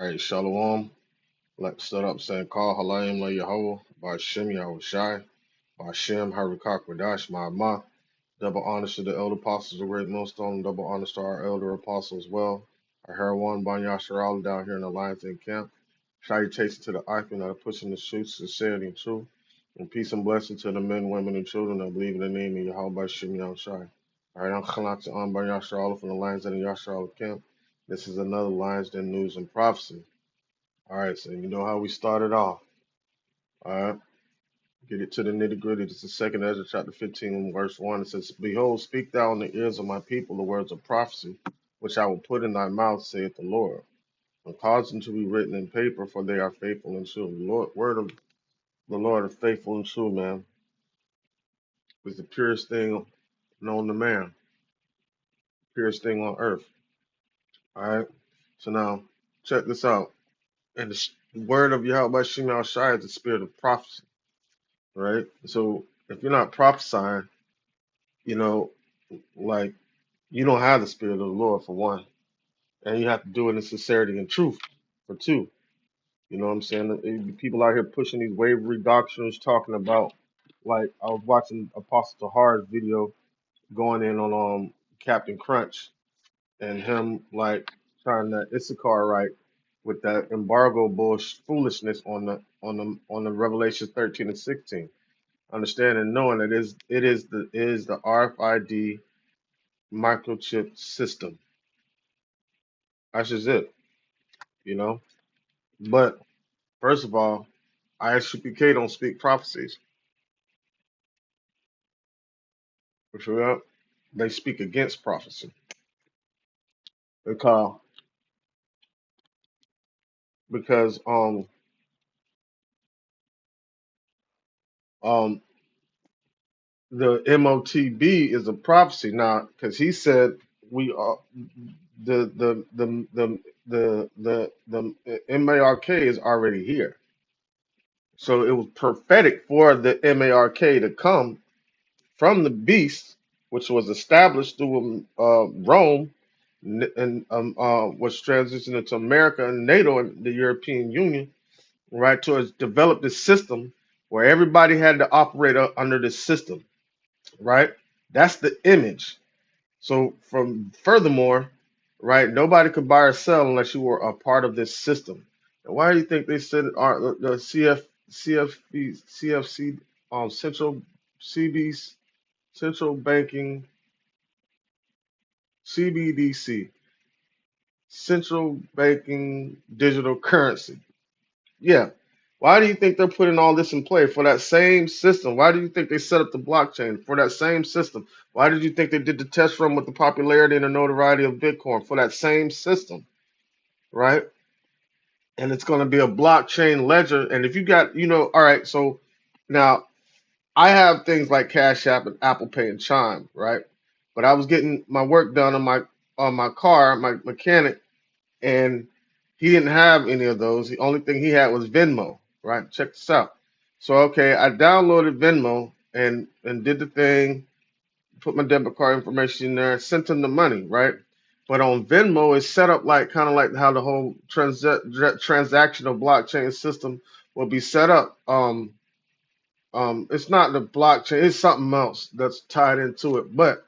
All right, Shalom. Let's start up saying, Call Halayim La Yahweh, by Shem Yahushai, by Shem Harikak Wadash Ma'amah. Double honors to the elder apostles of Great Millstone, double honors to our elder apostle as well. Our Heroine Ban Yasharal down here in the Lions Den camp. Salutations to the Eichmann that are pushing the truth, sincerity, and truth. And peace and blessing to the men, women, and children that believe in the name of Yahweh by Shem Yahushai. All right, I'm Khalak to Ban Yasharal from the Lions Den Yasharal camp. This is another Lions Den news and prophecy. All right, so you know how we started off. All right, get it to the nitty gritty. This is Second Ezra chapter 15, verse 1. It says, Behold, speak thou in the ears of my people the words of prophecy, which I will put in thy mouth, saith the Lord, and cause them to be written in paper, for they are faithful and true. The Lord, word of the Lord is faithful and true, man. It's the purest thing known to man, purest thing on earth. All right, so now check this out. And the word of Yahweh Shema Shai is the spirit of prophecy, right? So if you're not prophesying, you know, like you don't have the spirit of the Lord for one, and you have to do it in sincerity and truth for two. You know what I'm saying? People out here pushing these wavery doctrines, talking about like I was watching Apostle Tahar's video going in on Captain Crunch and him like trying to Issachar right with that embargo foolishness on the Revelation 13 and 16. Understanding and knowing that it is the RFID microchip system. That's just it, you know. But first of all, ISUPK don't speak prophecies. For sure, they speak against prophecy because because um the MOTB is a prophecy now because he said we are the MARK is already here. So it was prophetic for the MARK to come from the beast, which was established through Rome and was transitioned into America and NATO and the European Union, right? To develop this system where everybody had to operate under this system, right? That's the image. So from furthermore, right, nobody could buy or sell unless you were a part of this system. And why do you think they said the CFC central CBs central banking CBDC central banking digital currency? Yeah. Why do you think they're putting all this in play for that same system? Why do you think they set up the blockchain for that same system? Why did you think they did the test run with the popularity and the notoriety of Bitcoin for that same system, right? And it's going to be a blockchain ledger. And if you got, all right, so now I have things like Cash App and Apple Pay and Chime, right? But I was getting my work done on my car, my mechanic, and he didn't have any of those. The only thing he had was Venmo, right? Check this out. So okay, I downloaded Venmo and did the thing, put my debit card information in there, sent him the money, right? But on Venmo, it's set up like kind of like how the whole transactional blockchain system will be set up. It's not the blockchain; it's something else that's tied into it. But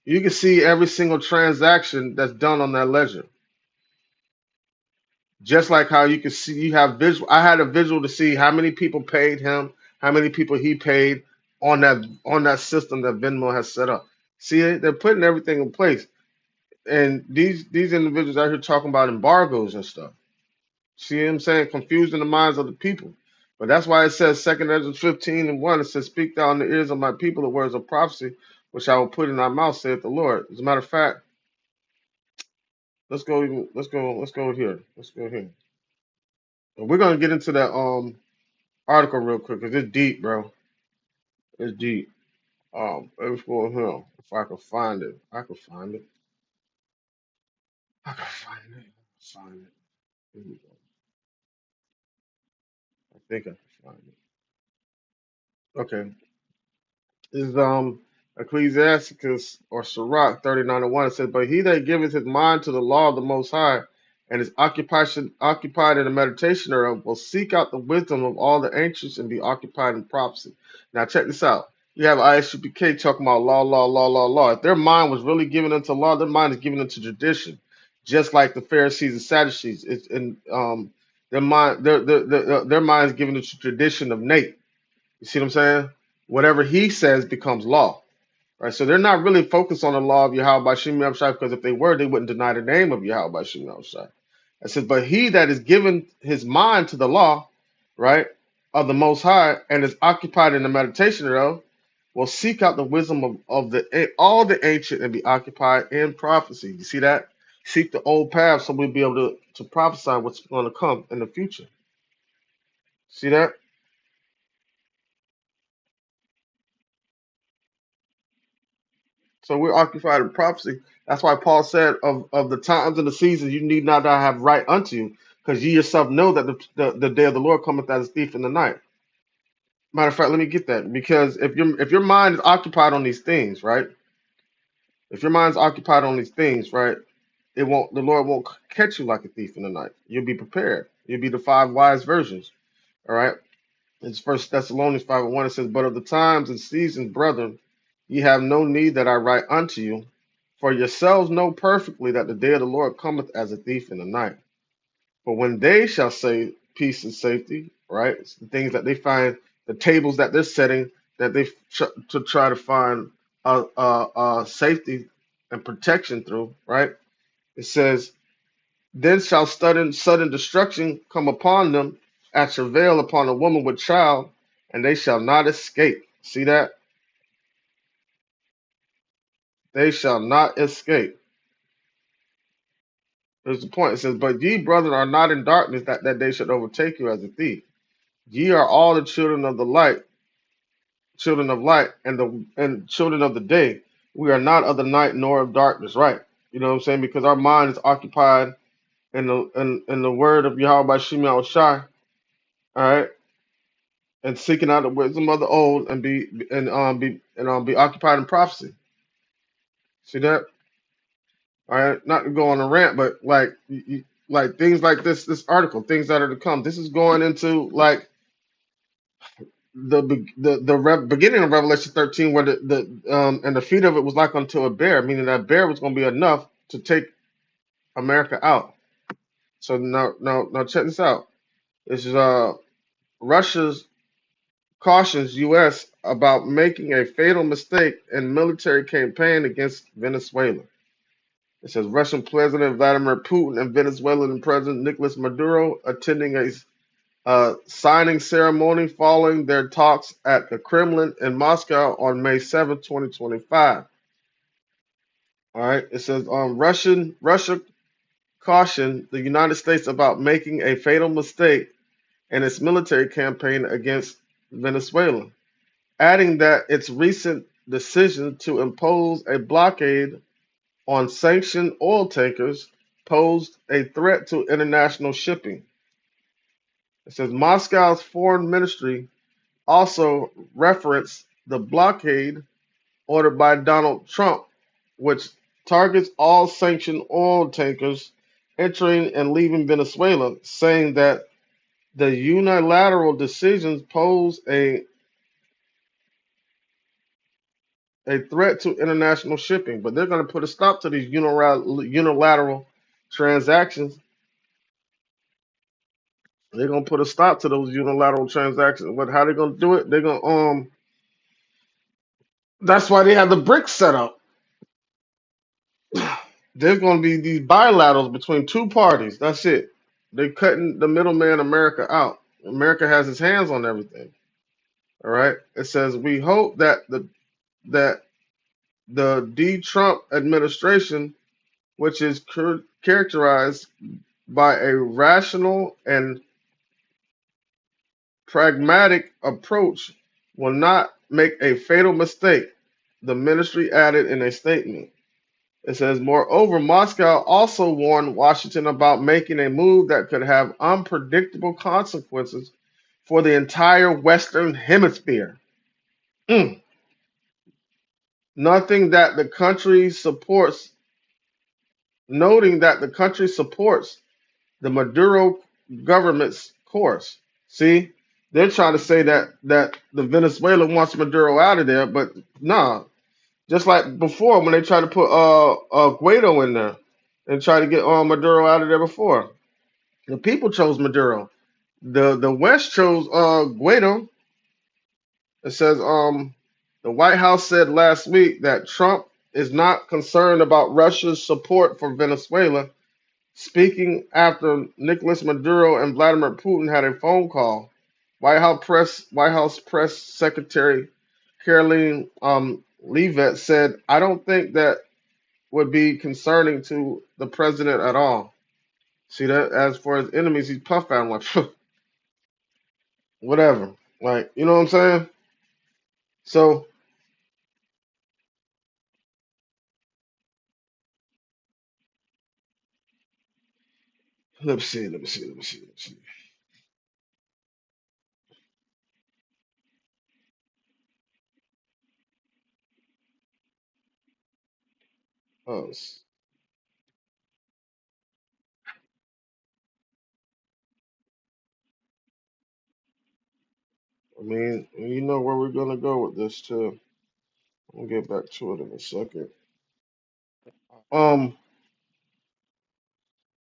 you can see every single transaction that's done on that ledger. Just like how you can see, you have visual. I had a visual to see how many people paid him, how many people he paid on that system that Venmo has set up. See, they're putting everything in place, and these individuals out here talking about embargoes and stuff. See what I'm saying? Confusing the minds of the people. But that's why it says Second Ezra 15 and 1. It says, "Speak thou in the ears of my people the words of prophecy, which I will put in thy mouth," saith the Lord. As a matter of fact, let's go here. Let's go here. And we're gonna get into that article real quick because it's deep, bro. It's deep. Let's go here. If I can find it, I can find it. I can find it. Find it. Here we go. I think I can find it. Okay. Is Ecclesiasticus or Sirach 39:1. It says, "But he that giveth his mind to the law of the Most High and his occupation occupied in the meditation thereof will seek out the wisdom of all the ancients and be occupied in prophecy. Now check this out. You have ISUPK talking about law, law, law, law, law. If their mind was really given into law, their mind is given into tradition, just like the Pharisees and Sadducees. It's in their mind is given into tradition of Nate. You see what I'm saying? Whatever he says becomes law. Right, so they're not really focused on the law of Yahweh by Shem Shai, because if they were, they wouldn't deny the name of Yahweh by Shem Shai. It says, but he that is given his mind to the law, right, of the Most High, and is occupied in the meditation thereof, will seek out the wisdom of all the ancient and be occupied in prophecy. You see that? Seek the old path so we'll be able to prophesy what's going to come in the future. See that? So we're occupied in prophecy. That's why Paul said, of the times and the seasons, you need not have right unto you, because you yourself know that the day of the Lord cometh as a thief in the night. Matter of fact, let me get that. Because if your mind is occupied on these things, right? If your mind's occupied on these things, right, the Lord won't catch you like a thief in the night. You'll be prepared. You'll be the five wise virgins. All right. It's First Thessalonians 5:1. It says, but of the times and seasons, brethren, ye have no need that I write unto you. For yourselves know perfectly that the day of the Lord cometh as a thief in the night. For when they shall say peace and safety, right? It's the things that they find, the tables that they're setting, that they to try to find safety and protection through, right? It says, then shall sudden destruction come upon them, as travail upon a woman with child, and they shall not escape. See that? They shall not escape. There's the point. It says, but ye, brethren, are not in darkness, that day should overtake you as a thief. Ye are all the children of light, and children of the day. We are not of the night nor of darkness, right? You know what I'm saying? Because our mind is occupied in the word of Yahweh by Shem Shai, all right, and seeking out the wisdom of the old, and be occupied in prophecy. See that? All right, not to go on a rant, but like like things like this article, things that are to come. This is going into like beginning of Revelation 13, where the and the feet of it was like unto a bear, meaning that bear was going to be enough to take America out. So now check this out. This is Russia's cautions U.S. about making a fatal mistake in military campaign against Venezuela. It says Russian President Vladimir Putin and Venezuelan President Nicolas Maduro attending a signing ceremony following their talks at the Kremlin in Moscow on May 7th, 2025. All right. It says Russia cautioned the United States about making a fatal mistake in its military campaign against Venezuela, adding that its recent decision to impose a blockade on sanctioned oil tankers posed a threat to international shipping. It says Moscow's foreign ministry also referenced the blockade ordered by Donald Trump, which targets all sanctioned oil tankers entering and leaving Venezuela, saying that the unilateral decisions pose a threat to international shipping. But they're going to put a stop to these unilateral transactions. They're going to put a stop to those unilateral transactions. But how they're going to do it? They're going to That's why they have the BRICS set up. There's going to be these bilaterals between two parties. That's it. They're cutting the middleman America out. America has its hands on everything. All right. It says we hope that the D. Trump administration, which is characterized by a rational and pragmatic approach, will not make a fatal mistake. The ministry added in a statement. It says, moreover, Moscow also warned Washington about making a move that could have unpredictable consequences for the entire Western Hemisphere. Mm. Nothing that the country supports, Noting that the country supports the Maduro government's course. See, they're trying to say that the Venezuela wants Maduro out of there, but nah. Just like before when they tried to put Guaido in there and try to get Maduro out of there before. The people chose Maduro. The West chose Guaido. It says the White House said last week that Trump is not concerned about Russia's support for Venezuela, speaking after Nicolas Maduro and Vladimir Putin had a phone call. White House press secretary Caroline Leavitt said, "I don't think that would be concerning to the president at all." See that? As for his enemies, he's puff at him like whatever. Like, you know what I'm saying? So let me see. Oh, I mean, you know where we're gonna go with this too. We'll get back to it in a second. Um,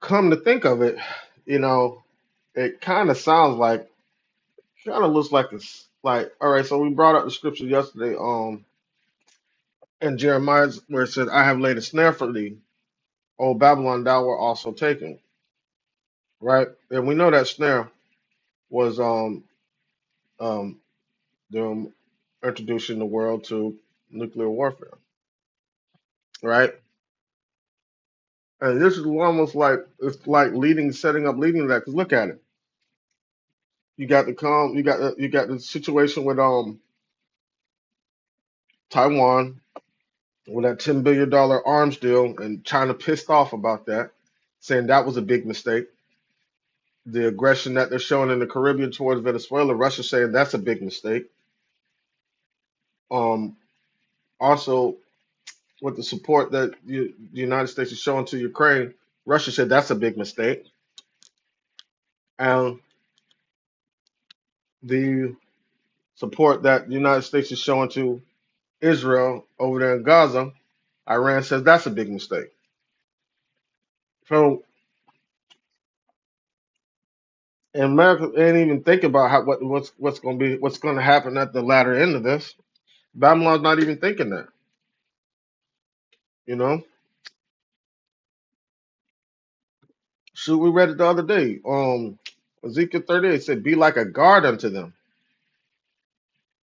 come to think of it, you know, it kind of sounds like, kind of looks like it's like, all right. So we brought up the scripture yesterday, in Jeremiah where it says, "I have laid a snare for thee, O Babylon, thou were also taken." Right, and we know that snare was um them introducing the world to nuclear warfare, right? And this is almost like it's like setting up, leading to that. Because look at it, you got the situation with Taiwan with that $10 billion arms deal, and China pissed off about that, saying that was a big mistake. The aggression that they're showing in the Caribbean towards Venezuela, Russia saying that's a big mistake. Um, Also, with the support that the United States is showing to Ukraine, Russia said that's a big mistake. And the support that the United States is showing to Israel over there in Gaza, Iran says that's a big mistake. So, and America ain't even thinking about what's going to happen at the latter end of this. Babylon's not even thinking that. You know, shoot, we read it the other day. Ezekiel 38 said, "Be like a guard unto them."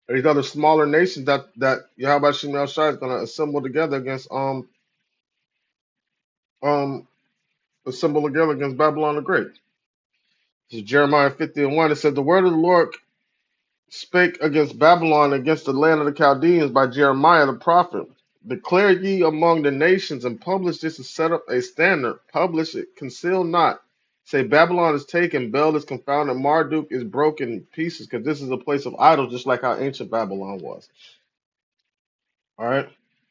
These other smaller nations that Yahweh Shem Shai is going to assemble together against um Babylon the Great. This is Jeremiah 50:1. It said, "The word of the Lord spake against Babylon, against the land of the Chaldeans by Jeremiah the prophet. Declare ye among the nations and publish this and set up a standard. Publish it, conceal not. Say Babylon is taken, Bel is confounded, Marduk is broken in pieces, because this is a place of idols, just like how ancient Babylon was." All right.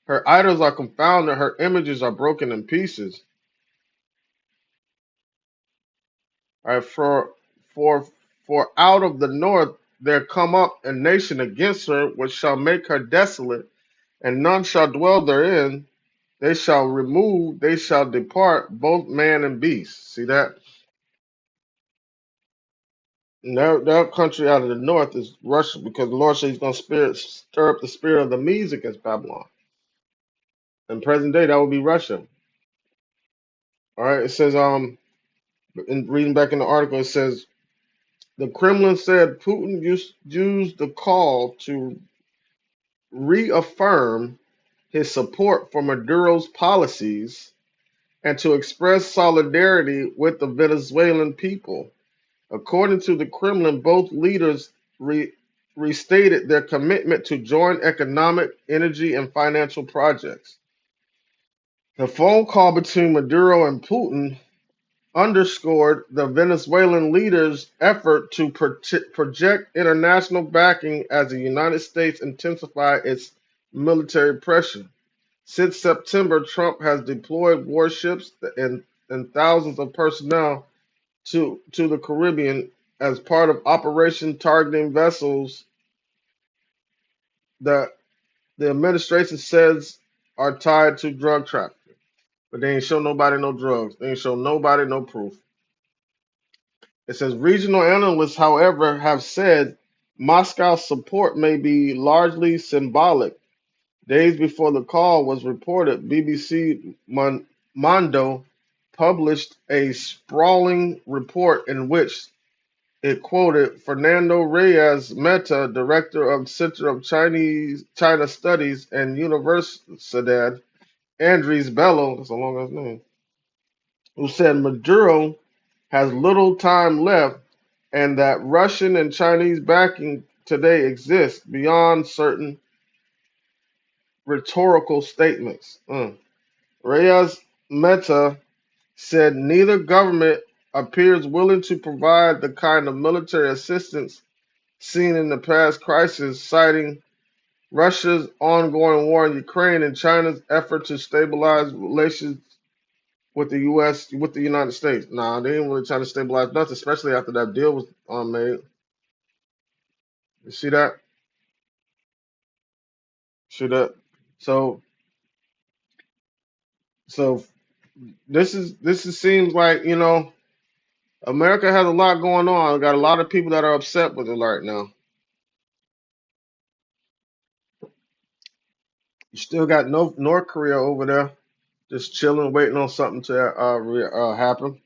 Her idols are confounded, her images are broken in pieces. All right, for for out of the north there come up a nation against her, which shall make her desolate, and none shall dwell therein. They shall remove, they shall depart, both man and beast. See that? And their country out of the north is Russia, because the Lord said He's going to stir up the spirit of the Medes against Babylon. In present day, that would be Russia. All right. It says in reading back in the article, it says the Kremlin said Putin used the call to reaffirm his support for Maduro's policies and to express solidarity with the Venezuelan people. According to the Kremlin, both leaders restated their commitment to joint economic, energy, and financial projects. The phone call between Maduro and Putin underscored the Venezuelan leader's effort to project international backing as the United States intensify its military pressure. Since September, Trump has deployed warships and thousands of personnel to the Caribbean as part of operation targeting vessels that the administration says are tied to drug trafficking. But they ain't show nobody no drugs. They ain't show nobody no proof. It says regional analysts, however, have said Moscow's support may be largely symbolic. Days before the call was reported, BBC Mondo published a sprawling report in which it quoted Fernando Reyes Meta, director of Center of China Studies and Universidad Andres Bello, that's a long ass name, who said Maduro has little time left and that Russian and Chinese backing today exists beyond certain rhetorical statements. Reyes Meta said neither government appears willing to provide the kind of military assistance seen in the past crisis, citing Russia's ongoing war in Ukraine and China's effort to stabilize relations with the U.S. with the United States. Nah, they ain't really trying to stabilize nothing, especially after that deal was made. You see that? See that? So, so this seems like America has a lot going on. Got a lot of people that are upset with it right now. You still got North Korea over there, just chilling, waiting on something to happen.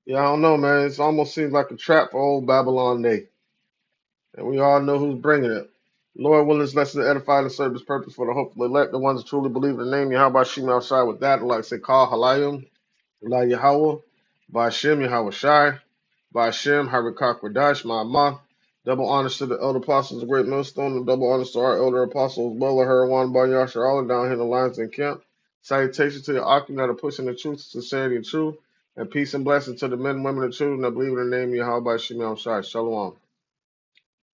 Yeah, I don't know, man. It almost seems like a trap for old Babylon Day. And we all know who's bringing it. Lord willing, this lesson to edify and serve his purpose for the hopeful elect, the ones that truly believe in the name. Yahweh Shema outside with that, like I say, call Halayim, La Yahweh, Ba'Shem Yahweh Shai, Ba'Shem Harikak Radash, Ma'amah. Double honors to the elder apostles, the great millstone, and double honors to our elder apostles, Bella, Herwan, Bar Yashar, all down here in the lines and camp. Salutations to the Akim that are pushing the truth, sincerity, and truth. And peace and blessing to the men and women of truth that believe in the name of Yahweh Shema Shai. Shalom.